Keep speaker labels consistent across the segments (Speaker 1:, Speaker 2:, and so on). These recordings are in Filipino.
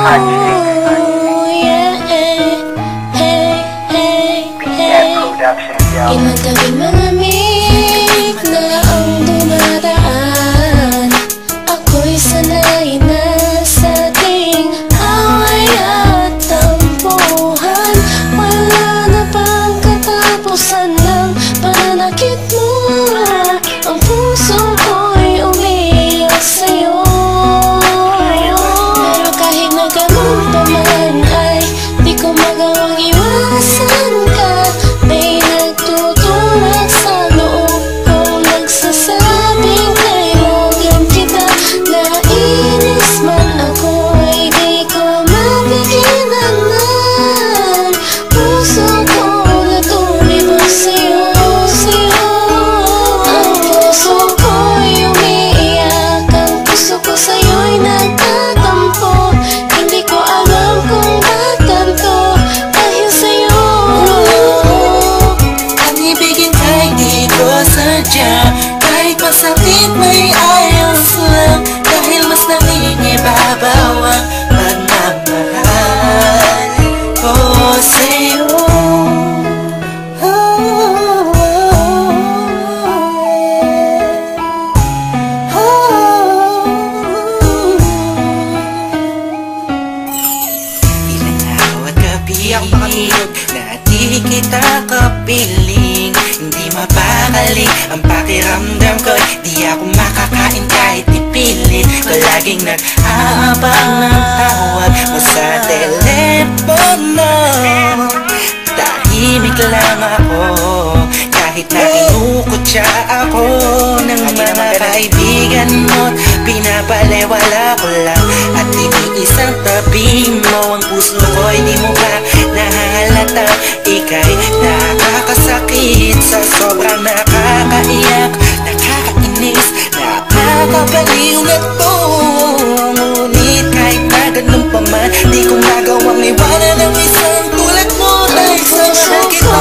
Speaker 1: yeah, hey, hey, hey. Ilang gabing malamig na ang dumadaan. Ako'y sanay na sa ating away at tampuhan. Wala na bang katapusan ng pananakit mo? Ang puso ko'y umiiyak sa'yo. Pero kahit nagamot pa man ay di ko magawang iwasan ka. May nagtutulak sa loob ko, nagsasabing kailangan kita. Nainis man ako ay di ko mapigilan. Puso ko na tumibok sa'yo, sa'yo. Ang puso ko'y umiiyak, ang puso ko sa'yo'y nagtatampo. Hindi ko alam kung ba't ganito dahil sa'yo.
Speaker 2: Ang ibigin ay di ko sadya, kahit masakit may ayos lang. Dahil mas nangingibabaw ang pagmamahal ko sa'yo. Ilang araw at gabi na di kita kapiling. Hindi mapakali ang pakiramdam ko. Di ako makakain kahit ipilit ko. Laging nag-aabang ng tawag mo sa telepono. Tahimik lang ako kahit na kinukutya ako ng mga kaibigan mo. Pinapalewala ko lang at iniisang tabi mo. Ang puso ko'y di mo ba nahalata? Ika'y nakakasakit sa sobrang nakakaiyak, nakakainis, nakakabaliw na to. Ngunit kahit na ganun pa man, di ko magawang iwanan ng isang tulad mo. Dahil sa mahal kita.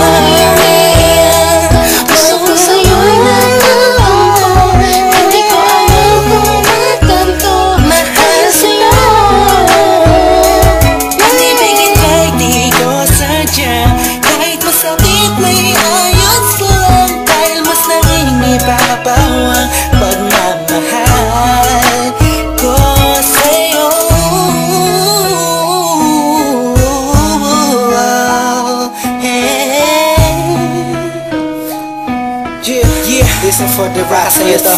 Speaker 1: Puso ko sa'yo'y nagtatampo. Hindi ko alam kung ba't ganito dahil sa'yo.
Speaker 2: Ang ibigin ay di ko sadya, kahit masakit may ayos lang. Dahil mas nangingibabaw ang pagmamahal ko sa'yo. Yeah, listen for the rock sa'yo to.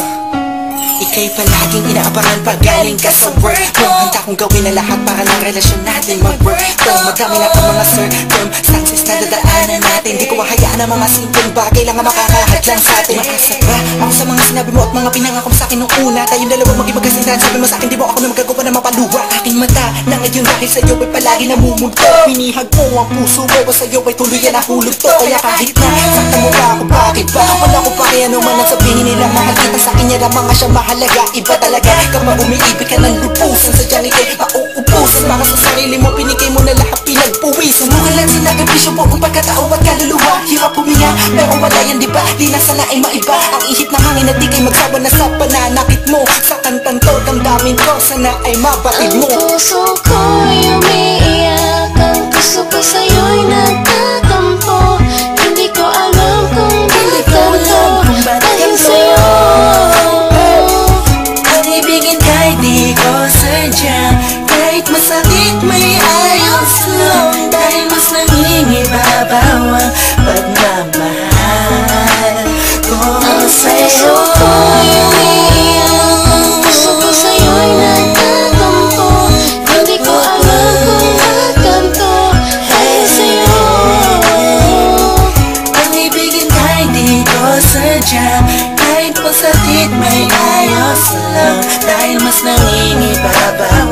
Speaker 2: Ika'y palaging inaabangan pag galing ka sa work mo. Handa kong gawin na lahat para ng relasyon natin mag-work to. Madami na ang mga circumstances na dadaanan natin. Di ko mahayaan ang mga simpleng bagay lang ang makakahadlang sa atin. Makasag ba ako sa mga sinabi mo at mga pinangako mo sa'kin nung una? Tayong dalawa maging magkasintahan. Sabi mo sa'kin di mo ako na magagawa na mapaluwa. Aking mata na ngayon dahil sa'yo ay palagi namumulto. Pinihag mo ang puso mo o sa'yo ay tuluyan na hulog to. Kaya kahit na sakta mo ba ako, bakit ba? Wala ko pa kaya naman ang sabihin nila. Mahal kita sa'kin niya lamang siya mahalaga. Iba talaga kapag umiibig ka ng lupusan. Sadyang ika'y mauupusan. Para sa sarili mo pinigay mo na lahat pinagpuwisan. Mukalan sinagabisyo po ang pagkatao at kaluluwa. Hirap huminga pero wala yan diba? Di na sana ay maiba ang ihip ng hangin at di kay magsawa na sa pananakit mo. Sa kantang to damdamin ko sana ay mabatid mo.
Speaker 1: Ang puso ko'y umiiyak, ang puso ko sa'yo'y nagtatampo. Hindi ko alam kung ba't ganito dahil sa'yo.
Speaker 2: Ang ibigin kahit di ko sadya, kahit masakit may ayos lang. Dahil mas nangingibabaw ang pagmamahal ko sa'yo.
Speaker 1: Puso ko'y umiiyak, ang puso ko sa'yo'y nagtatampo. Hindi ko alam kung ba't ganito dahil sa'yo.
Speaker 2: Ang ibigin kahit di ko sadya, kahit masakit may ayos lang. Dahil mas nangingibabaw